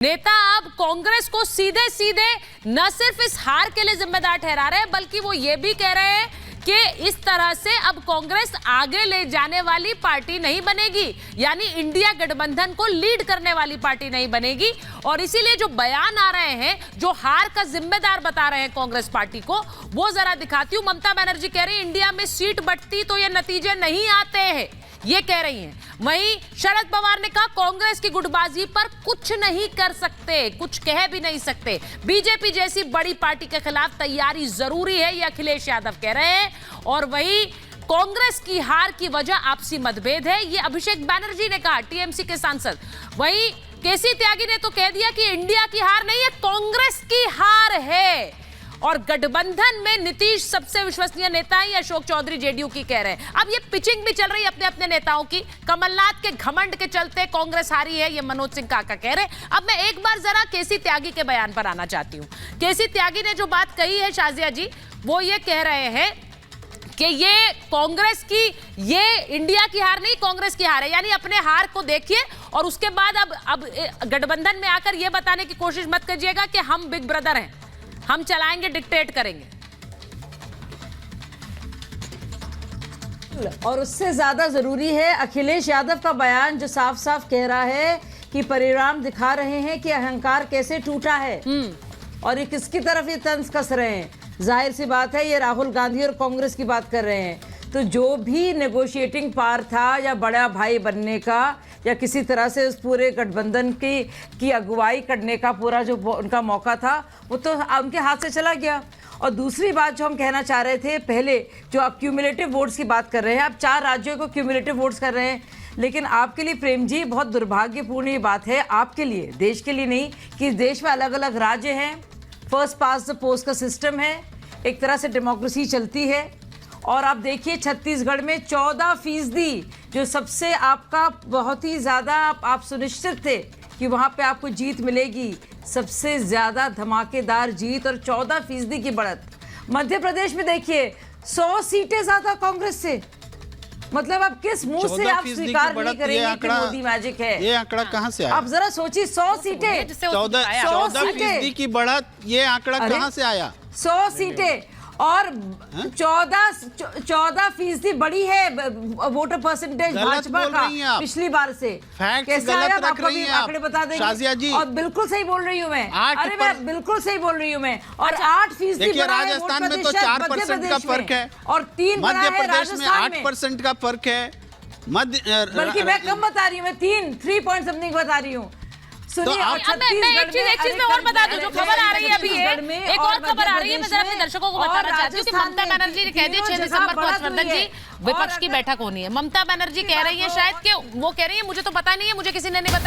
नेता अब कांग्रेस को सीधे सीधे न सिर्फ इस हार के लिए जिम्मेदार ठहरा रहे हैं, बल्कि वो ये भी कह रहे हैं कि इस तरह से अब कांग्रेस आगे ले जाने वाली पार्टी नहीं बनेगी, यानी इंडिया गठबंधन को लीड करने वाली पार्टी नहीं बनेगी। और इसीलिए जो बयान आ रहे हैं, जो हार का जिम्मेदार बता रहे हैं कांग्रेस पार्टी को, वो जरा दिखाती हूं। ममता बनर्जी कह रही है इंडिया में सीट बढ़ती तो ये नतीजे नहीं आते हैं, ये कह रही हैं। वहीं शरद पवार ने कहा कांग्रेस की गुटबाजी पर कुछ नहीं कर सकते, कुछ कह भी नहीं सकते। बीजेपी जैसी बड़ी पार्टी के खिलाफ तैयारी जरूरी है, ये अखिलेश यादव कह रहे हैं। और वहीं कांग्रेस की हार की वजह आपसी मतभेद है, ये अभिषेक बैनर्जी ने कहा, टीएमसी के सांसद। वहीं केसी त्यागी ने तो कह दिया कि इंडिया की हार नहीं है, कांग्रेस की हार है। और गठबंधन में नीतीश सबसे विश्वसनीय नेता है, अशोक चौधरी जेडीयू की कह रहे हैं। अब ये पिचिंग भी चल रही है अपने अपने नेताओं की। कमलनाथ के घमंड के चलते कांग्रेस हारी है, ये मनोज सिंह काका कह रहे हैं। अब मैं एक बार जरा केसी त्यागी के बयान पर आना चाहती हूं। केसी त्यागी ने जो बात कही है शाजिया जी, वो ये कह रहे हैं कि ये कांग्रेस की, ये इंडिया की हार नहीं, कांग्रेस की हार है। यानी अपने हार को देखिए और उसके बाद अब गठबंधन में आकर यह बताने की कोशिश मत कीजिएगा कि हम बिग ब्रदर हैं, हम चलाएंगे, डिक्टेट करेंगे। और उससे ज्यादा जरूरी है अखिलेश यादव का बयान, जो साफ साफ कह रहा है कि परिणाम दिखा रहे हैं कि अहंकार कैसे टूटा है और ये किसकी तरफ ये तंज कस रहे हैं। जाहिर सी बात है, ये राहुल गांधी और कांग्रेस की बात कर रहे हैं। तो जो भी नेगोशिएटिंग पावर था या बड़ा भाई बनने का या किसी तरह से उस पूरे गठबंधन की अगुवाई करने का पूरा जो उनका मौका था, वो तो उनके हाथ से चला गया। और दूसरी बात जो हम कहना चाह रहे थे पहले, जो आप क्यूमुलेटिव वोट्स की बात कर रहे हैं, आप 4 राज्यों को क्यूमुलेटिव वोट्स कर रहे हैं, लेकिन आपके लिए प्रेम जी बहुत दुर्भाग्यपूर्ण ये बात है, आपके लिए, देश के लिए नहीं, कि देश में अलग अलग राज्य हैं, फर्स्ट पास द पोस्ट का सिस्टम है, एक तरह से डेमोक्रेसी चलती है। और आप देखिए छत्तीसगढ़ में 14%, जो सबसे आपका बहुत ही ज़्यादा आप सुनिश्चित थे कि वहाँ पे आपको जीत मिलेगी, सबसे ज़्यादा धमाकेदार जीत और 14% की बढ़त। मध्य प्रदेश में देखिए 100 सीटें ज़्यादा कांग्रेस से। मतलब आप किस मुंह से आप स्वीकार नहीं करेंगे कि मोदी मैजिक है? ये आंकड़ा कहाँ से आया? आप जरा सोचिए, 100 सीटें, 14% की बढ़त, ये आंकड़ा कहाँ से आया? 100 सीटें और 14% बड़ी है वोटर परसेंटेज भाजपा का पिछली बार से। कैसे आया? आपको भी आंकड़े बता देंगे शाजिया जी। और बिल्कुल सही बोल रही हूँ मैं, अरे मैं बिल्कुल सही बोल रही हूँ मैं। और 8% राजस्थान में तो 4% का फर्क है और 3 मध्य प्रदेश में 8% का फर्क है। बल्कि मैं कम बता रही हूँ, मैं 3 पॉइंट समथिंग बता रही हूँ। तो मैं एक चीज में और बता दूं, जो खबर आ रही है अभी, एक और खबर आ रही है, मैं जरा अपने दर्शकों को बताना चाहती हूँ कि ममता बनर्जी ने कह दिया 6 दिसंबर को हर्षवर्धन जी विपक्ष की बैठक होनी है। ममता बनर्जी कह रही है शायद कि वो कह रही है मुझे तो पता नहीं है, मुझे किसी ने नहीं बताया।